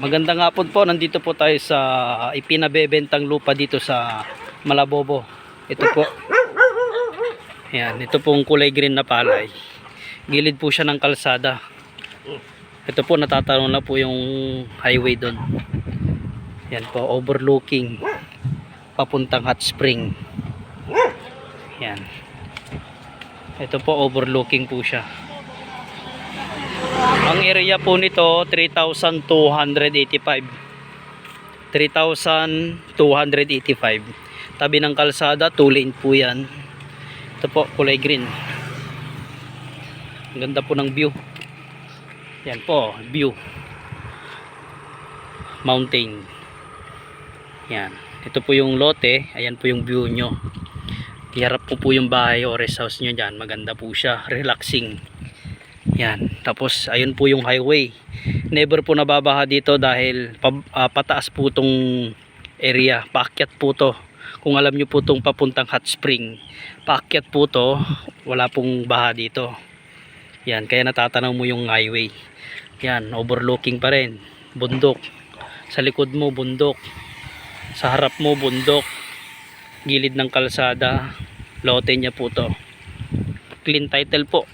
Magandang hapon po, nandito po tayo sa ipinabebentang lupa dito sa Malabobo. Ito po. Yan, ito pong kulay green na palay. Gilid po siya ng kalsada. Ito po, natatanong na po yung highway doon. Yan po, overlooking papuntang Hot Spring. Yan. Ito po, overlooking po siya. Ang area po nito 3,285. 3,285. Tabi ng kalsada, 2 lane po 'yan. Ito po, kulay green. Ang ganda po ng view. Yan po, view. Mountain. Yan. Ito po yung lote, ayan po yung view nyo. Iharap po yung bahay o rest house nyo dyan. Maganda po siya, relaxing. Yan, tapos ayun po yung highway. Never po nababaha dito dahil pataas po tong area, paakyat po to. Kung alam nyo po tong papuntang Hot Spring, paakyat po to, wala pong baha dito. Yan, kaya natatanaw mo yung highway. Yan, overlooking pa rin, bundok. Sa likod mo bundok, sa harap mo bundok, gilid ng kalsada, lote niya po to. Clean title po.